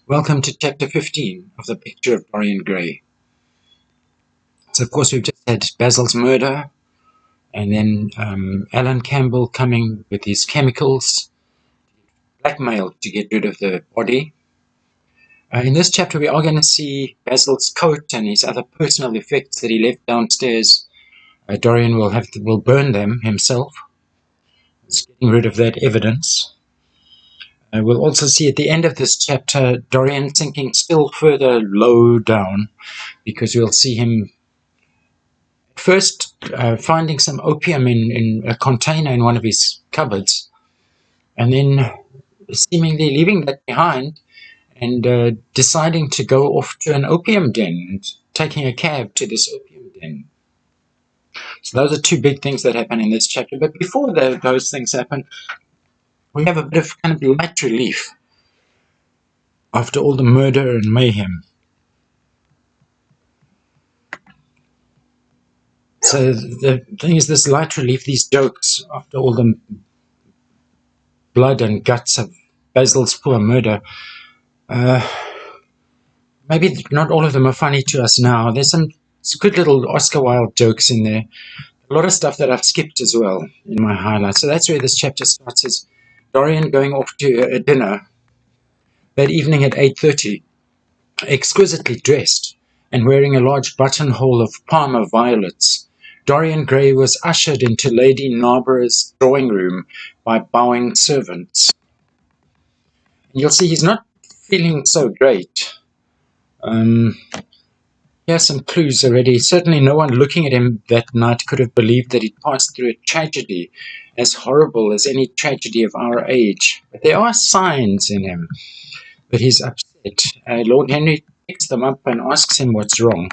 Welcome to chapter 15 of The Picture of Dorian Gray. So, of course, we've just had Basil's murder, and then Alan Campbell coming with his chemicals, blackmailed to get rid of the body. In this chapter, we are going to see Basil's coat and his other personal effects that he left downstairs. Dorian will burn them himself. He's getting rid of that evidence. We'll also see at the end of this chapter Dorian sinking still further low down, because we'll see him first finding some opium in a container in one of his cupboards, and then seemingly leaving that behind and deciding to go off to an opium den and taking a cab to this opium den. So those are two big things that happen in this chapter. But before those things happen, we have a bit of kind of light relief after all the murder and mayhem. So the thing is, this light relief, these jokes, after all the blood and guts of Basil's poor murder, maybe not all of them are funny to us now. There's some good little Oscar Wilde jokes in there. A lot of stuff that I've skipped as well in my highlights. So that's where this chapter starts, is Dorian going off to a dinner that evening at 8:30, exquisitely dressed and wearing a large buttonhole of Parma violets. Dorian Gray was ushered into Lady Narborough's drawing room by bowing servants. And you'll see he's not feeling so great. Here are some clues already. Certainly no one looking at him that night could have believed that he'd passed through a tragedy as horrible as any tragedy of our age. But there are signs in him that he's upset. Lord Henry picks them up and asks him what's wrong.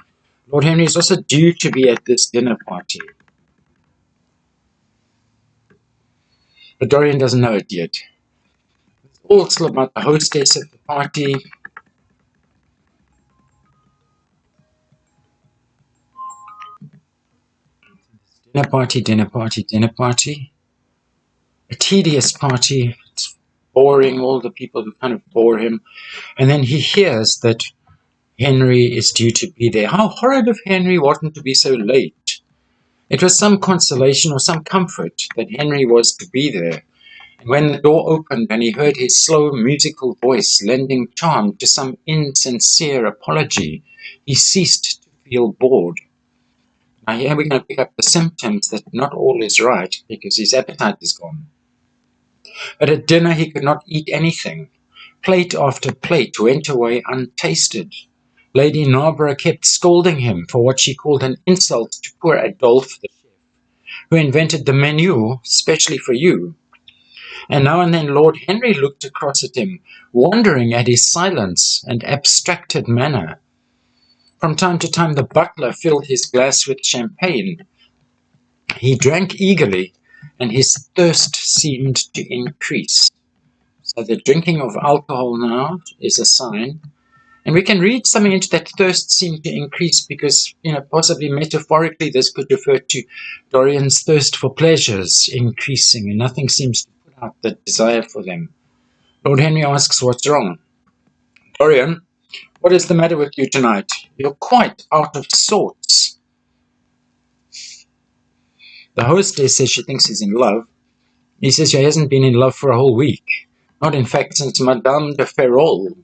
Lord Henry is also due to be at this dinner party, but Dorian doesn't know it yet. It's all still about the hostess at the party. Dinner party, dinner party, dinner party. A tedious party. It's boring, all the people who kind of bore him. And then he hears that Henry is due to be there. How horrid of Henry wasn't to be so late. It was some consolation or some comfort that Henry was to be there. And when the door opened and he heard his slow musical voice lending charm to some insincere apology, he ceased to feel bored. Now here we're going to pick up the symptoms that not all is right, because his appetite is gone. But at dinner he could not eat anything. Plate after plate went away untasted. Lady Narborough kept scolding him for what she called an insult to poor Adolphe the chef, who invented the menu specially for you. And now and then Lord Henry looked across at him, wondering at his silence and abstracted manner. From time to time the butler filled his glass with champagne. He drank eagerly, and his thirst seemed to increase. So the drinking of alcohol now is a sign. And we can read something into that thirst seemed to increase because, possibly metaphorically this could refer to Dorian's thirst for pleasures increasing, and nothing seems to put out the desire for them. Lord Henry asks what's wrong. Dorian, what is the matter with you tonight? You're quite out of sorts. The hostess says she thinks he's in love. He says he hasn't been in love for a whole week. Not, in fact, since Madame de Ferrol.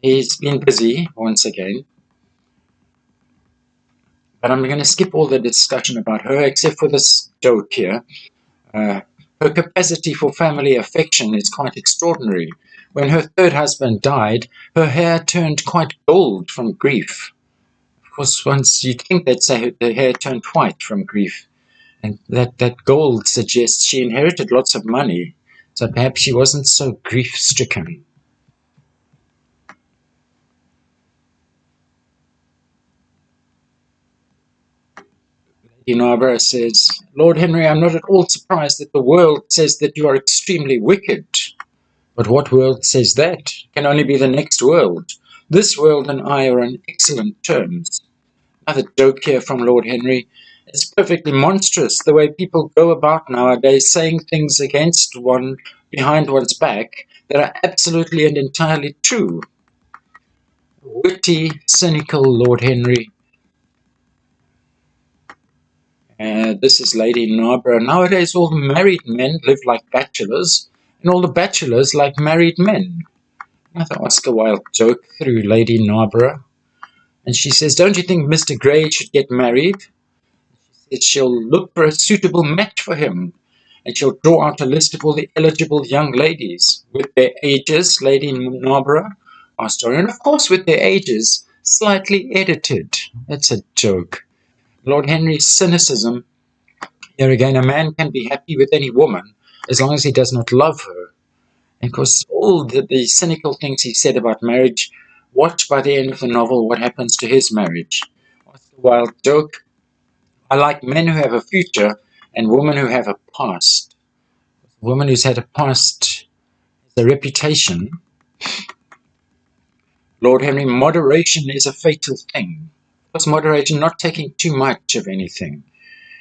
He's been busy, once again. But I'm going to skip all the discussion about her, except for this joke here. Her capacity for family affection is quite extraordinary. When her third husband died, her hair turned quite gold from grief. Of course, once you'd think they'd say her hair turned white from grief. And that gold suggests she inherited lots of money, so perhaps she wasn't so grief-stricken. Lady Narborough says, Lord Henry, I'm not at all surprised that the world says that you are extremely wicked. But what world says that? It can only be the next world. This world and I are on excellent terms. Another joke here from Lord Henry. It's perfectly monstrous the way people go about nowadays saying things against one, behind one's back, that are absolutely and entirely true. witty, cynical Lord Henry. This is Lady Narborough. Nowadays, all the married men live like bachelors, and all the bachelors like married men. Another Oscar Wilde joke through Lady Narborough. And she says, don't you think Mr. Grey should get married? She says she'll look for a suitable match for him, and she'll draw out a list of all the eligible young ladies. With their ages, Lady Narborough asked Dorian. Of course, with their ages, slightly edited. That's a joke. Lord Henry's cynicism. Here again, a man can be happy with any woman as long as he does not love her. And of course, all the cynical things he said about marriage, watch by the end of the novel what happens to his marriage. Oscar Wilde joke. I like men who have a future and women who have a past. A woman who's had a past has a reputation. Lord Henry, moderation is a fatal thing. Of course, moderation, not taking too much of anything.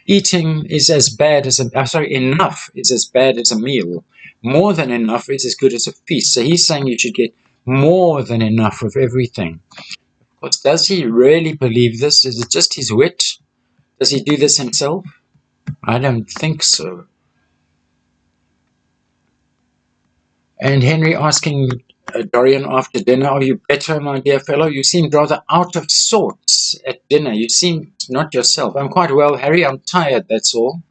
Eating is as bad as enough is as bad as a meal. More than enough is as good as a feast. So he's saying you should get more than enough of everything. Of course, does he really believe this? Is it just his wit? Does he do this himself? I don't think so. And Henry asking Dorian after dinner, are you better, my dear fellow? You seemed rather out of sorts at dinner. You seemed not yourself. I'm quite well, Harry. I'm tired, that's all.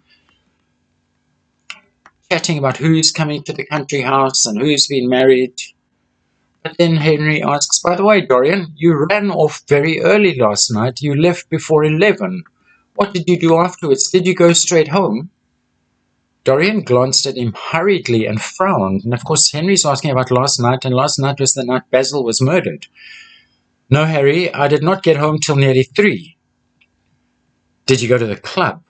Chatting about who's coming to the country house and who's been married. But then Henry asks, by the way, Dorian, you ran off very early last night. You left before 11. What did you do afterwards? Did you go straight home? Dorian glanced at him hurriedly and frowned. And of course, Henry's asking about last night, and last night was the night Basil was murdered. No, Harry, I did not get home till nearly 3. Did you go to the club?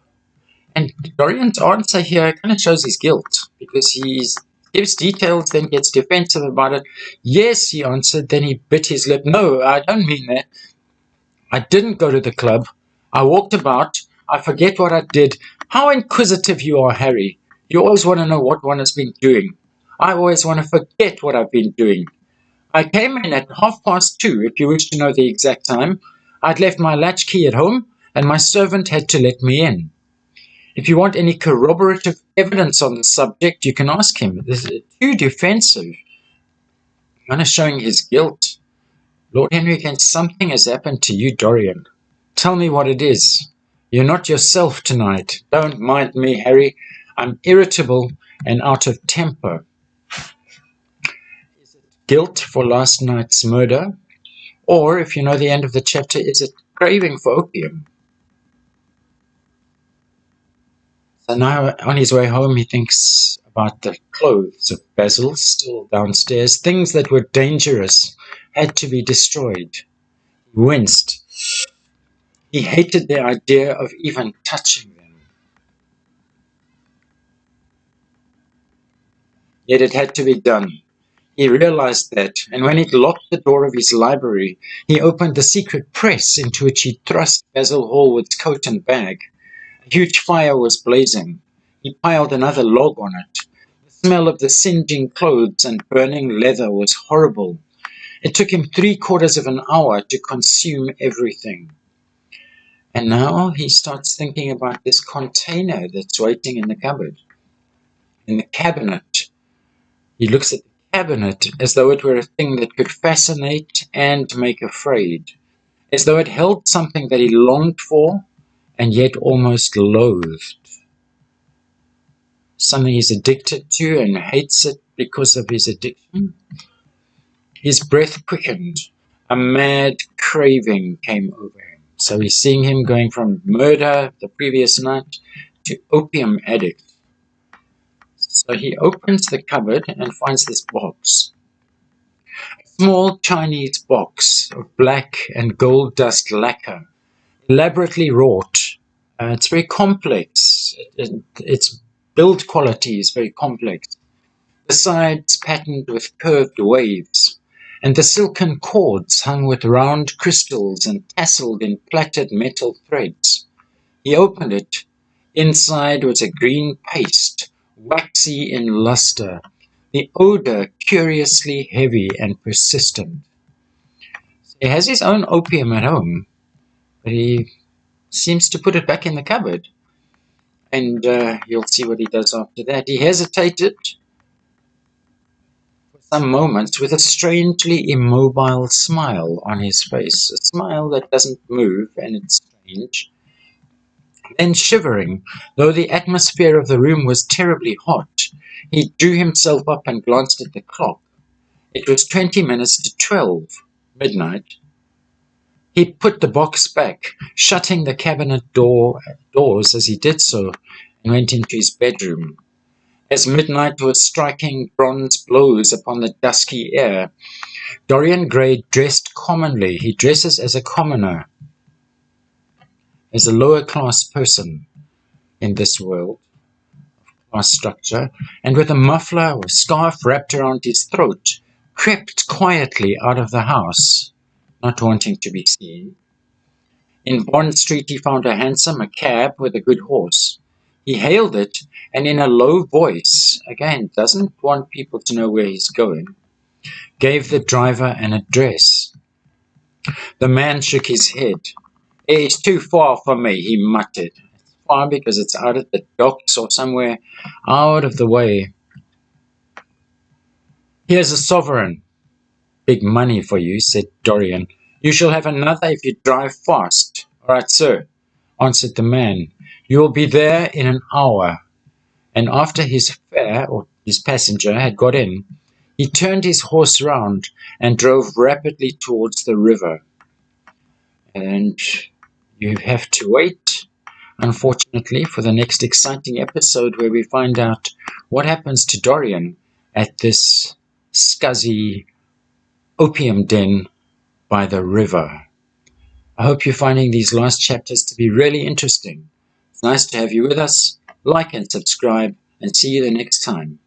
And Dorian's answer here kind of shows his guilt, because he gives details, then gets defensive about it. Yes, he answered, then he bit his lip. No, I don't mean that. I didn't go to the club. I walked about. I forget what I did. How inquisitive you are, Harry. You always want to know what one has been doing. I always want to forget what I've been doing. I came in at 2:30, if you wish to know the exact time. I'd left my latchkey at home, and my servant had to let me in. If you want any corroborative evidence on the subject, you can ask him. This is too defensive. Kind of showing his guilt. Lord Henry, again, something has happened to you, Dorian. Tell me what it is. You're not yourself tonight. Don't mind me, Harry. I'm irritable and out of temper. Is it guilt for last night's murder? Or, if you know the end of the chapter, is it craving for opium? So now, on his way home, he thinks about the clothes of Basil still downstairs. Things that were dangerous had to be destroyed. He winced. He hated the idea of even touching them. Yet it had to be done. He realized that, and when he'd locked the door of his library, he opened the secret press into which he thrust Basil Hallward's coat and bag. A huge fire was blazing. He piled another log on it. The smell of the singeing clothes and burning leather was horrible. It took him 3/4 of an hour to consume everything. And now he starts thinking about this container that's waiting in the cupboard, in the cabinet. He looks at the cabinet as though it were a thing that could fascinate and make afraid, as though it held something that he longed for and yet almost loathed. Something he's addicted to and hates it because of his addiction. His breath quickened. A mad craving came over him. So he's seeing him going from murder the previous night to opium addict. So he opens the cupboard and finds this box. A small Chinese box of black and gold dust lacquer, elaborately wrought. It's very complex. Its build quality is very complex. The sides patterned with curved waves, and the silken cords hung with round crystals and tasseled in plaited metal threads. He opened it. Inside was a green paste, waxy in luster, the odor curiously heavy and persistent. He has his own opium at home, but he seems to put it back in the cupboard. And you'll see what he does after that. He hesitated for some moments with a strangely immobile smile on his face, a smile that doesn't move, and it's strange. Then shivering, though the atmosphere of the room was terribly hot, he drew himself up and glanced at the clock. It was 20 minutes to 12, midnight. He put the box back, shutting the cabinet doors as he did so, and went into his bedroom. As midnight was striking bronze blows upon the dusky air, Dorian Gray dressed commonly. He dresses as a commoner, as a lower-class person in this world, class structure, and with a muffler or scarf wrapped around his throat, crept quietly out of the house, not wanting to be seen. In Bond Street he found a cab with a good horse. He hailed it, and in a low voice, again, doesn't want people to know where he's going, gave the driver an address. The man shook his head. "It's too far for me," he muttered. It's far because it's out at the docks or somewhere out of the way. "Here's a sovereign. Big money for you," said Dorian. "You shall have another if you drive fast." "All right, sir," answered the man. "You will be there in an hour." And after his fare, or his passenger, had got in, he turned his horse round and drove rapidly towards the river. And you have to wait, unfortunately, for the next exciting episode where we find out what happens to Dorian at this scuzzy opium den by the river. I hope you're finding these last chapters to be really interesting. It's nice to have you with us. Like and subscribe, and see you the next time.